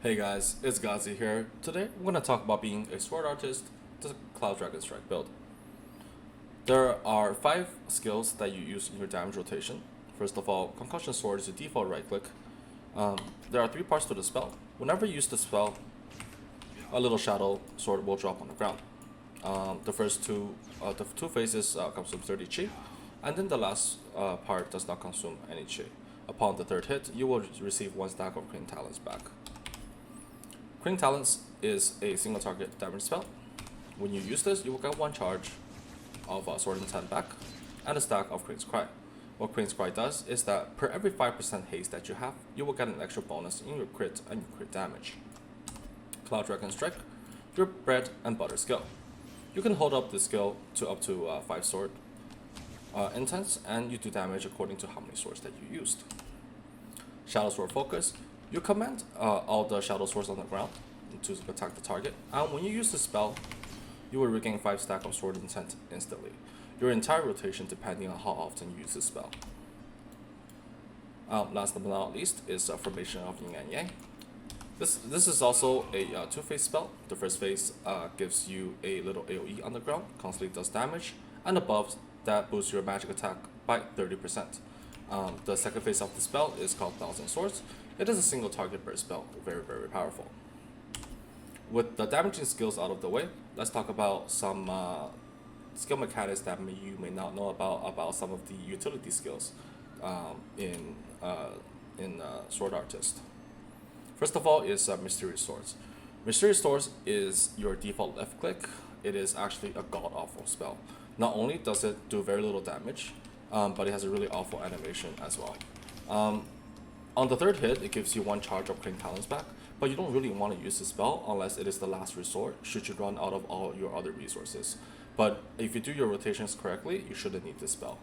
Hey guys, it's Gazi here. Today we're going to talk about being a sword artist to Cloud Dragon Strike build. There are 5 skills that you use in your damage rotation. First of all, Concussion Sword is your default right click. There are 3 parts to the spell. Whenever you use the spell, a little shadow sword will drop on the ground. The two phases consume 30 chi, and then the last part does not consume any chi. Upon the 3rd hit, you will receive 1 stack of Crane Talents back. Crane Talents is a single target damage spell. When you use this, you will get 1 charge of Sword Intent back, and a stack of Crane's Cry. What Crane's Cry does is that per every 5% haste that you have, you will get an extra bonus in your crit and your crit damage. Cloud Dragon Strike, your bread and butter skill. You can hold up this skill to up to 5 sword intents, and you do damage according to how many swords that you used. Shadow Sword Focus, you command all the shadow swords on the ground to attack the target, and when you use the spell, you will regain 5 stack of sword intent instantly. Your entire rotation depending on how often you use the spell. Last but not least is Formation of Yin and Yang. This is also a 2-phase spell. The first phase gives you a little AoE on the ground, constantly does damage, and above that boosts your magic attack by 30%. The second phase of the spell is called Thousand Swords. It is a single target burst spell, very powerful. With the damaging skills out of the way, let's talk about some skill mechanics that you may not know about some of the utility skills in Sword Artist. First of all is Mysterious Swords. Mysterious Swords is your default left click. It is actually a god-awful spell. Not only does it do very little damage, but it has a really awful animation as well. On the 3rd hit, it gives you 1 charge of Crane Talents back, but you don't really want to use the spell unless it is the last resort, should you run out of all your other resources. But if you do your rotations correctly, you shouldn't need this spell.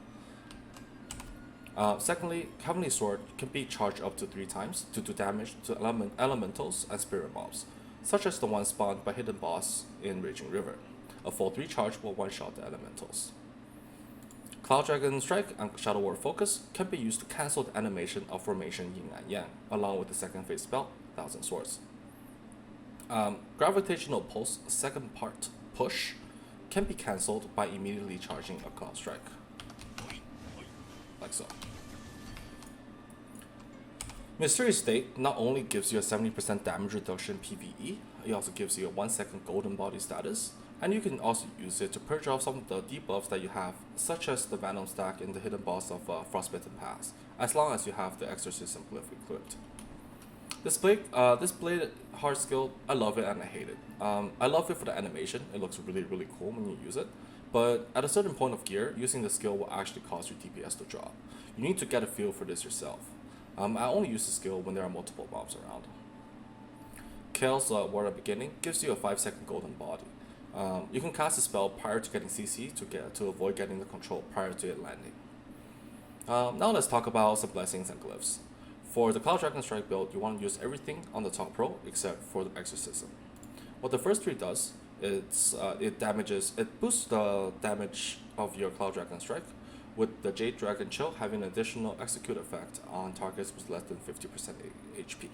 Secondly, Heavenly Sword can be charged up to 3 times to do damage to elementals and spirit mobs, such as the one spawned by Hidden Boss in Raging River. A full 3 charge will one-shot the elementals. Cloud Dragon Strike and Shadow Word Focus can be used to cancel the animation of Formation Yin and Yang, along with the second phase spell, Thousand Swords. Gravitational Pulse second part, Push, can be cancelled by immediately charging a Cloud Strike. Like so. Mysterious State not only gives you a 70% damage reduction PvE, it also gives you a 1-second golden body status, and you can also use it to purge off some of the debuffs that you have, such as the Venom stack in the Hidden Boss of Frostbitten Pass, as long as you have the Exorcism Glyph equipped. This blade hard skill, I love it and I hate it. I love it for the animation, it looks really cool when you use it, but at a certain point of gear, using the skill will actually cause your DPS to drop. You need to get a feel for this yourself. I only use the skill when there are multiple mobs around. Kale's Word of Beginning gives you a 5-second golden body. You can cast a spell prior to getting CC to avoid getting the control prior to it landing. Now let's talk about some blessings and glyphs. For the Cloud Dragon Strike build, you want to use everything on the top row except for the Exorcism. What the first 3 does is it boosts the damage of your Cloud Dragon Strike, with the Jade Dragon Chill having an additional execute effect on targets with less than 50% HP.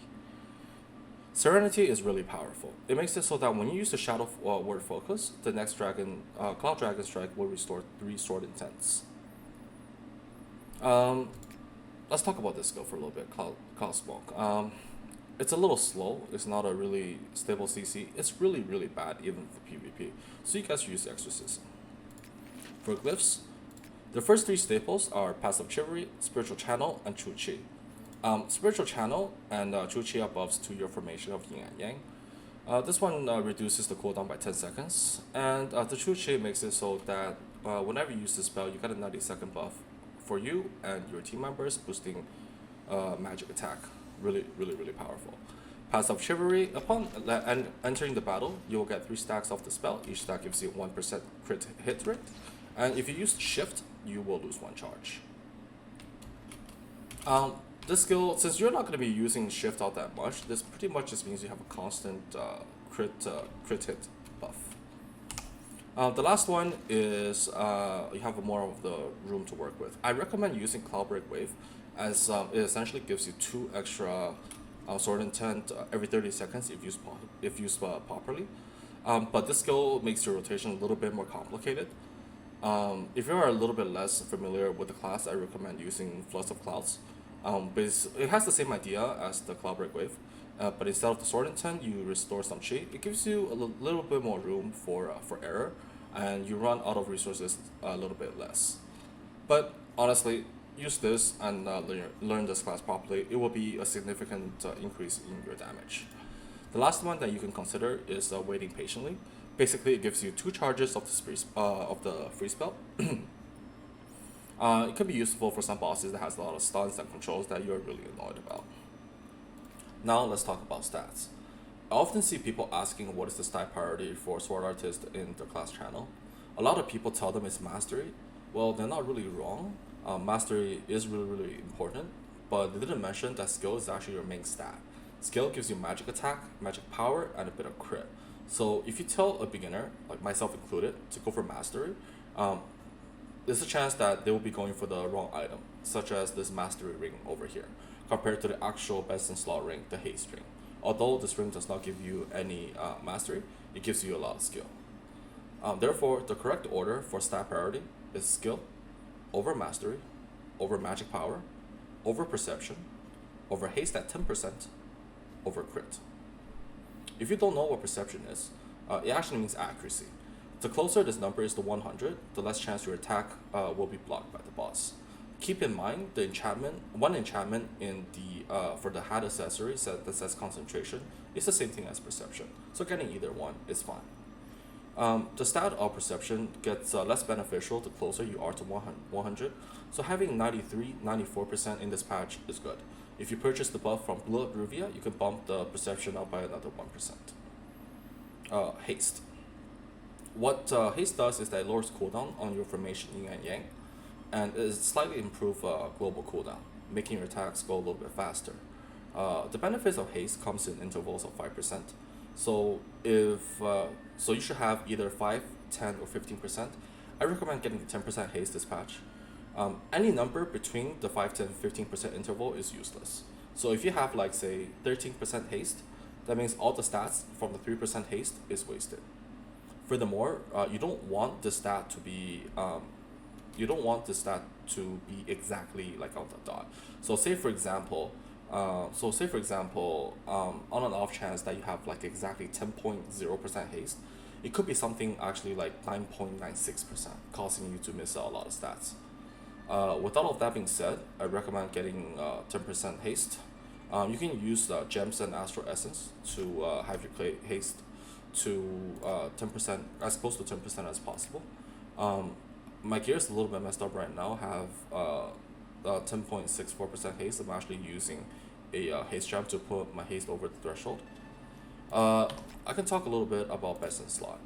Serenity is really powerful. It makes it so that when you use the Shadow Word Focus, the next Cloud Dragon Strike will restore 3 sword intents. Let's talk about this skill for a little bit, Cloud Smoke. It's a little slow, it's not a really stable CC, it's really bad even for PvP, so you guys should use Exorcism. For Glyphs, the first 3 staples are Passive Chivalry, Spiritual Channel, and True Chi. Spiritual Channel and True Chi are buffs to your Formation of Yin and Yang. This one reduces the cooldown by 10 seconds, and the True Chi makes it so that whenever you use the spell, you get a 90-second buff for you and your team members, boosting magic attack. Really powerful. Passive Chivalry, upon entering the battle, you will get 3 stacks of the spell. Each stack gives you 1% crit hit rate, and if you use Shift, you will lose 1 charge. This skill, since you're not going to be using Shift out that much, this pretty much just means you have a constant crit hit buff. The last one is you have more of the room to work with. I recommend using Cloudbreak Wave, as it essentially gives you 2 extra Sword Intent every 30 seconds if used properly. But this skill makes your rotation a little bit more complicated. If you are a little bit less familiar with the class, I recommend using Floods of Clouds. But it has the same idea as the Cloudbreak Wave, but instead of the Sword Intent, you restore some chi. It gives you a little bit more room for error, and you run out of resources a little bit less. But honestly, use this and learn this class properly. It will be a significant increase in your damage. The last one that you can consider is waiting patiently. Basically, it gives you 2 charges of the free spell. It can be useful for some bosses that has a lot of stuns and controls that you're really annoyed about. Now let's talk about stats. I often see people asking what is the stat priority for Sword Artist in the class channel. A lot of people tell them it's Mastery. Well, they're not really wrong. Mastery is really important, but they didn't mention that skill is actually your main stat. Skill gives you magic attack, magic power, and a bit of crit. So if you tell a beginner, like myself included, to go for Mastery, there's a chance that they will be going for the wrong item, such as this Mastery ring over here, compared to the actual best in slot ring, the Haste ring. Although this ring does not give you any Mastery, it gives you a lot of skill. Therefore, the correct order for stat priority is skill, over Mastery, over magic power, over perception, over haste at 10%, over crit. If you don't know what perception is, it actually means accuracy. The closer this number is to 100, the less chance your attack will be blocked by the boss. Keep in mind the one enchantment in the for the hat accessory that says concentration is the same thing as perception, so getting either one is fine. The stat of perception gets less beneficial the closer you are to 100, so having 93-94% in this patch is good. If you purchase the buff from Blue Ruvia, you can bump the perception up by another 1%. Haste. What haste does is that it lowers cooldown on your formation yin and yang, and it slightly improves global cooldown, making your attacks go a little bit faster. The benefits of haste comes in intervals of 5%. So so you should have either 5, 10, or 15%. I recommend getting the 10% haste this patch. Any number between the 5, 10, 15% interval is useless. So if you have like say 13% haste, that means all the stats from the 3% haste is wasted. Furthermore, you don't want the stat to be exactly like on the dot. So say for example, on an off chance that you have like exactly 10.0% haste, it could be something actually like 9.96%, causing you to miss out a lot of stats. With all of that being said, I recommend getting 10% haste. You can use gems and Astral Essence to have your play haste to 10%, as close to 10% as possible. My gear is a little bit messed up right now. Have 10.64% haste. I'm actually using a haste gem to put my haste over the threshold. I can talk a little bit about best in slot.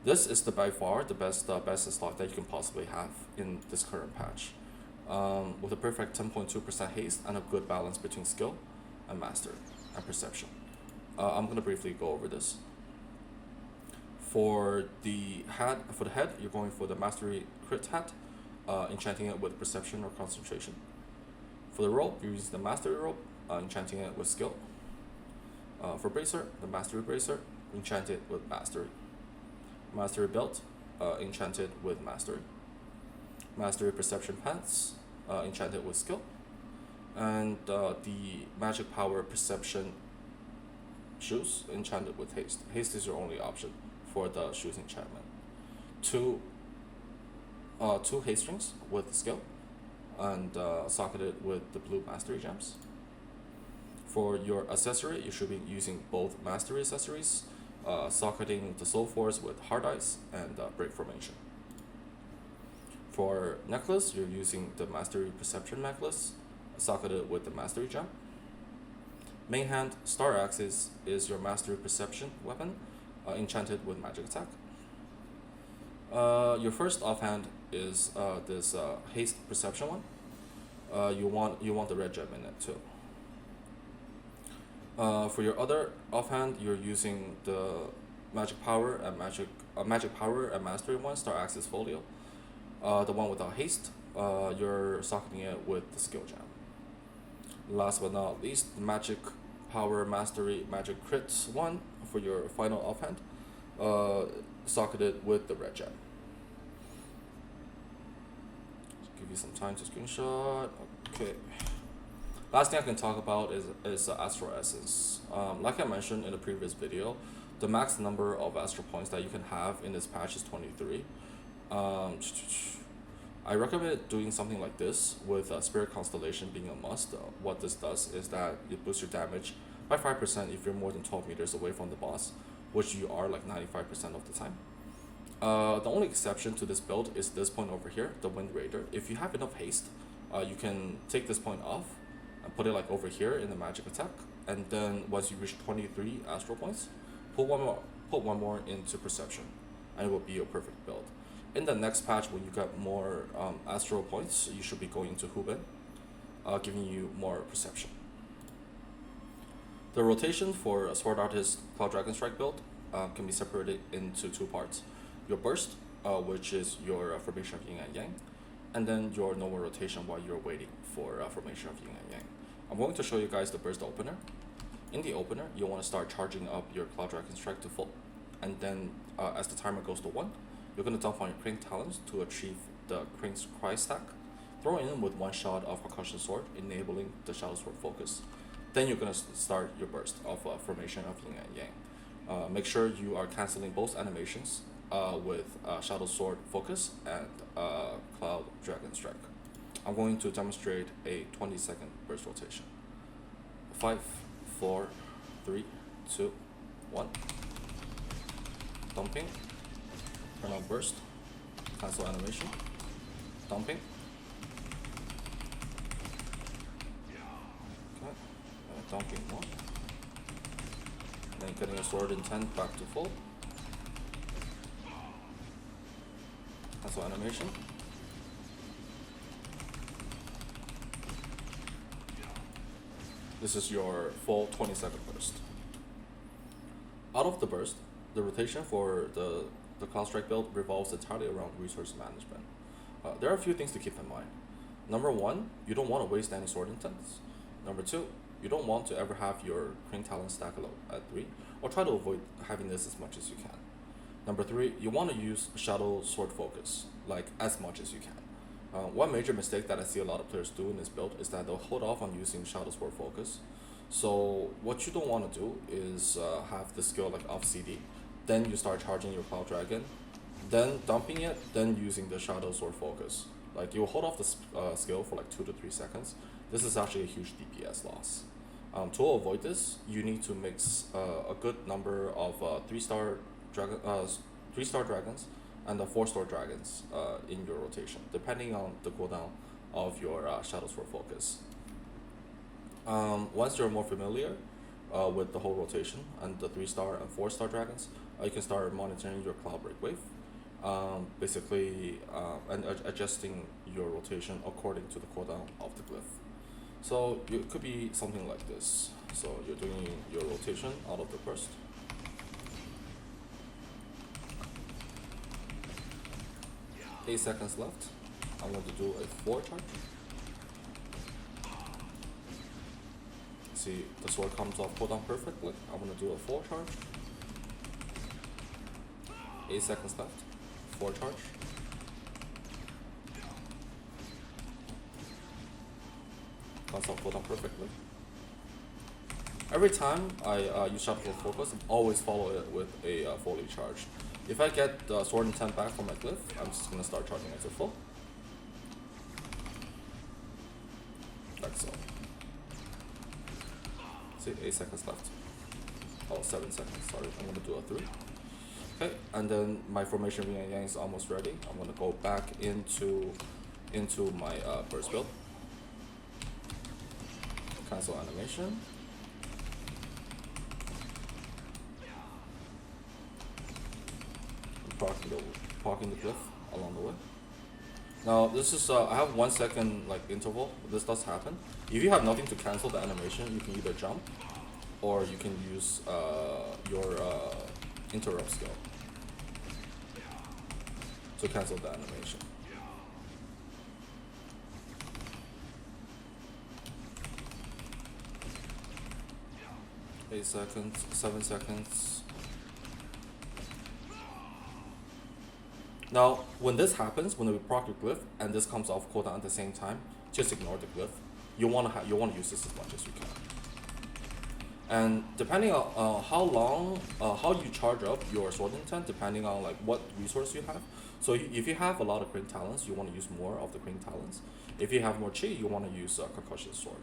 This is by far the best in slot that you can possibly have in this current patch, with a perfect 10.2% haste and a good balance between skill and mastery and perception. I'm gonna briefly go over this. For the head, you're going for the mastery crit hat, enchanting it with perception or concentration. For the rope, you're using the mastery rope, enchanting it with skill. For bracer, the mastery bracer, enchant it with mastery. Mastery belt, enchanted with mastery. Mastery perception pants, enchanted with skill. And the magic power perception shoes, enchanted with haste. Haste is your only option for the shoes enchantment. Two haste rings with skill, and socketed with the blue mastery gems. For your accessory, you should be using both mastery accessories, socketing the soul force with hard ice and break formation. For necklace, you're using the mastery perception necklace, socketed with the mastery gem. Main hand, star axis is your mastery perception weapon, enchanted with magic attack. Your first offhand is this haste perception one. You want the red gem in it too. For your other offhand, you're using the magic power and mastery one, star axis folio. The one without haste, you're socketing it with the skill gem. Last but not least, the Magic Power Mastery Magic Crits 1 for your final offhand, socketed with the red gem. Just give you some time to screenshot. Okay. Last thing I can talk about is Astral Essence. Like I mentioned in the previous video, the max number of Astral points that you can have in this patch is 23. I recommend doing something like this with Spirit Constellation being a must. What this does is that it boosts your damage by 5% if you're more than 12 meters away from the boss, which you are like 95% of the time. The only exception to this build is this point over here, the Wind Raider. If you have enough haste, you can take this point off and put it like over here in the magic attack, and then once you reach 23 Astral points, put one more into Perception, and it will be your perfect build. In the next patch, when you get more Astral points, you should be going into Hubin, giving you more Perception. The rotation for a Sword Artist Cloud Dragon Strike build can be separated into two parts. Your burst, which is your formation of Yin and Yang, and then your normal rotation while you're waiting for formation of Yin and Yang. I'm going to show you guys the burst opener. In the opener, you want to start charging up your Cloud Dragon Strike to full, and then as the timer goes to 1, you're going to dump on your Crane Talons to achieve the Crane's Cry stack. Throw in with one shot of Percussion Sword, enabling the Shadow Sword focus. Then you're going to start your burst of formation of Yin and Yang. Make sure you are cancelling both animations with Shadow Sword focus and Cloud Dragon Strike. I'm going to demonstrate a 20-second burst rotation. 5, 4, 3, 2, 1. Dumping. Turn on burst. Cancel animation. Dumping. Okay. Dumping more. Then getting a sword intent back to full. Cancel animation. This is your full 20-second burst. Out of the burst, the rotation for the Cloud Strike build revolves entirely around resource management. There are a few things to keep in mind. Number 1, you don't want to waste any sword intents. Number 2, you don't want to ever have your Crane Talon stack at 3, or try to avoid having this as much as you can. Number 3, you want to use Shadow Sword focus, like as much as you can. One major mistake that I see a lot of players do in this build is that they'll hold off on using Shadow Sword focus. So what you don't want to do is have the skill like off CD, then you start charging your Cloud Dragon, then dumping it, then using the Shadow Sword focus. Like you'll hold off the skill for like 2 to 3 seconds. This is actually a huge DPS loss. To avoid this, you need to mix a good number of 3-star dragons and the 4-star dragons in your rotation, depending on the cooldown of your Shadow Sword focus. Once you're more familiar with the whole rotation and the 3-star and 4-star dragons, you can start monitoring your Cloud Break wave, and adjusting your rotation according to the cooldown of the glyph. So it could be something like this. So you're doing your rotation out of the burst. Eight seconds left. I'm going to do a 4 charge. See, the sword comes off cooldown perfectly. I'm going to do a 4 charge. 8 seconds left. 4 charge. Comes off cooldown perfectly. Every time I use Shadow Sword focus, I always follow it with a fully charged. If I get the sword intent back from my glyph, I'm just gonna start charging it to full. Like so. See, 8 seconds left. Oh, 7 seconds, sorry. I'm gonna do a 3. Okay, and then my formation Yin and Yang is almost ready. I'm gonna go back into my burst build. Cancel animation. Parking the glyph along the way. Now this is I have 1 second like interval. This does happen. If you have nothing to cancel the animation, you can either jump or you can use your interrupt skill to cancel the animation. 8 seconds, 7 seconds. Now, when this happens, when we proc your glyph and this comes off cooldown at the same time, just ignore the glyph. You want to use this as much as you can. And depending on how you charge up your sword intent, depending on like what resource you have. So if you have a lot of green talents, you want to use more of the green talents. If you have more chi, you want to use concussion sword.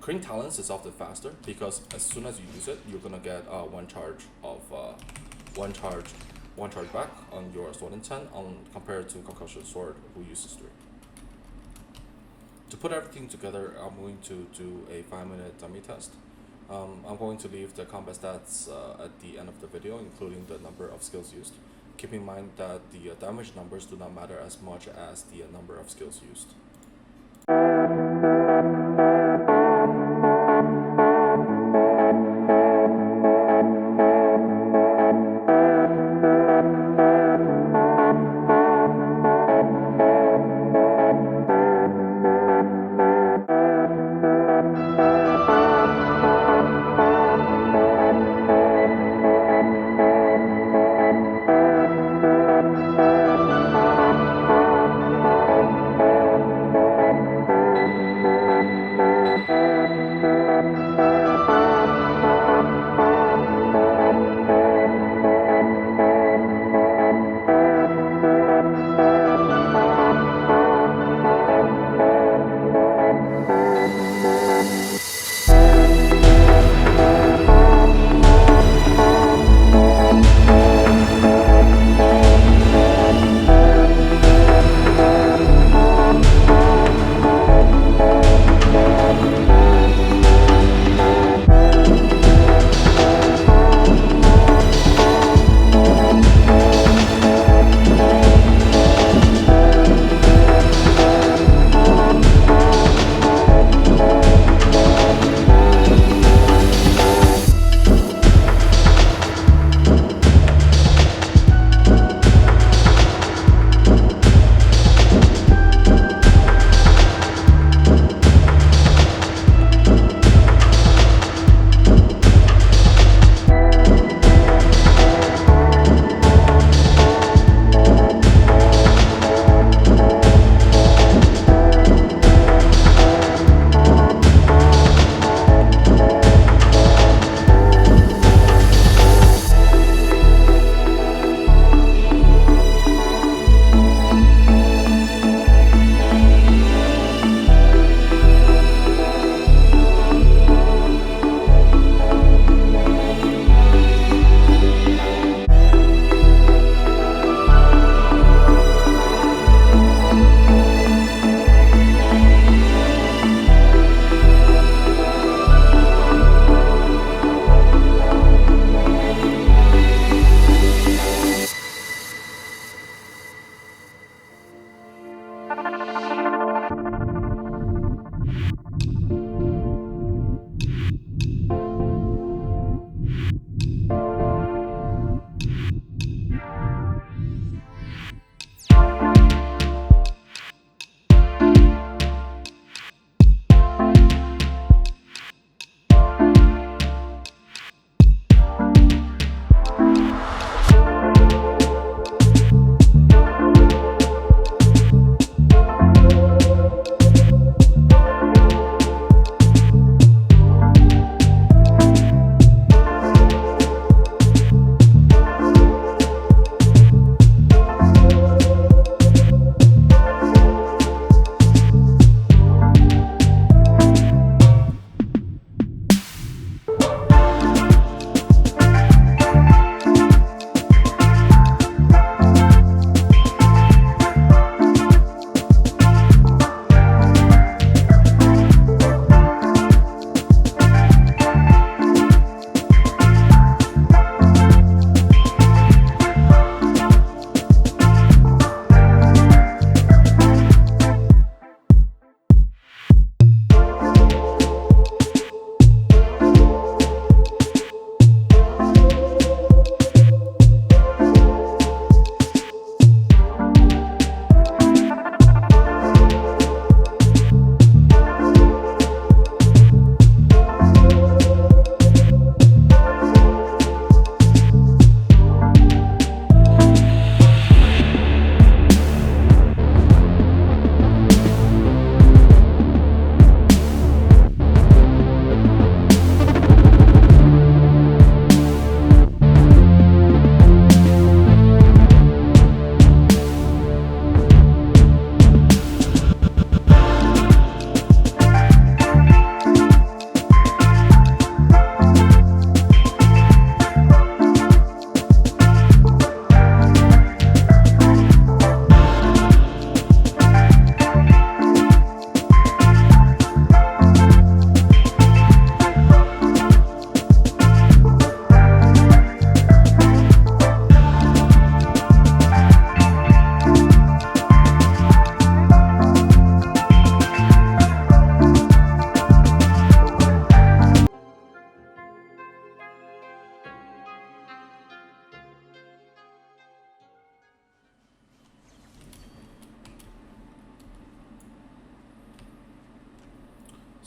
Green talents is often faster because as soon as you use it, you're gonna get one charge back on your sword intent compared to concussion sword who uses 3. To put everything together, I'm going to do a 5-minute dummy test. I'm going to leave the combat stats at the end of the video, including the number of skills used. Keep in mind that the damage numbers do not matter as much as the number of skills used.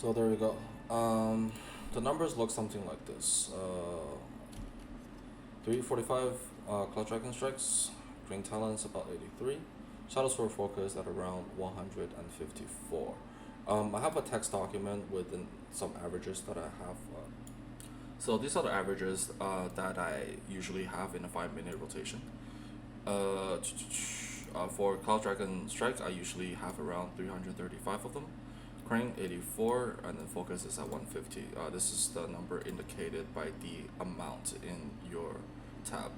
So there we go. The numbers look something like this. 345 Cloud Dragon strikes, Green Talons about 83, Shadow Sword focus at around 154. I have a text document with some averages that I have. So these are the averages that I usually have in a 5-minute rotation. For Cloud Dragon Strike, I usually have around 335 of them. Crane 84, and then focus is at 150. This is the number indicated by the amount in your tab.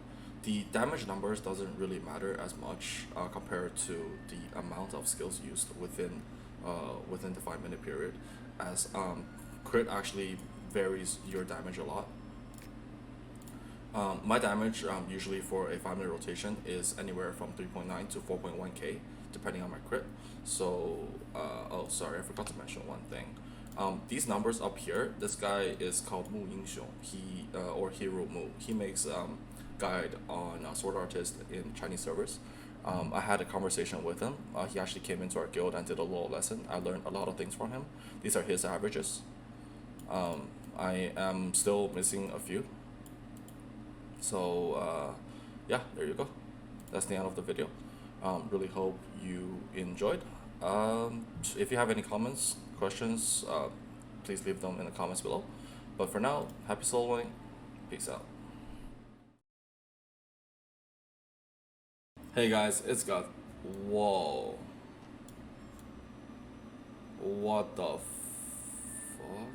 The damage numbers doesn't really matter as much compared to the amount of skills used within the 5-minute period, as crit actually varies your damage a lot. My damage usually for a 5-minute rotation is anywhere from 3.9 to 4.1k, depending on my crit. So, oh sorry, I forgot to mention one thing. These numbers up here, this guy is called Mu Yingxiong, or Hero Mu. He makes guide on Sword Artist in Chinese servers. I had a conversation with him. He actually came into our guild and did a little lesson. I learned a lot of things from him. These are his averages. I am still missing a few. So yeah, there you go. That's the end of the video. Really hope you enjoyed. If you have any comments, questions, please leave them in the comments below. But for now, happy soloing. Peace out. Hey guys, it's got. Whoa. What the fuck?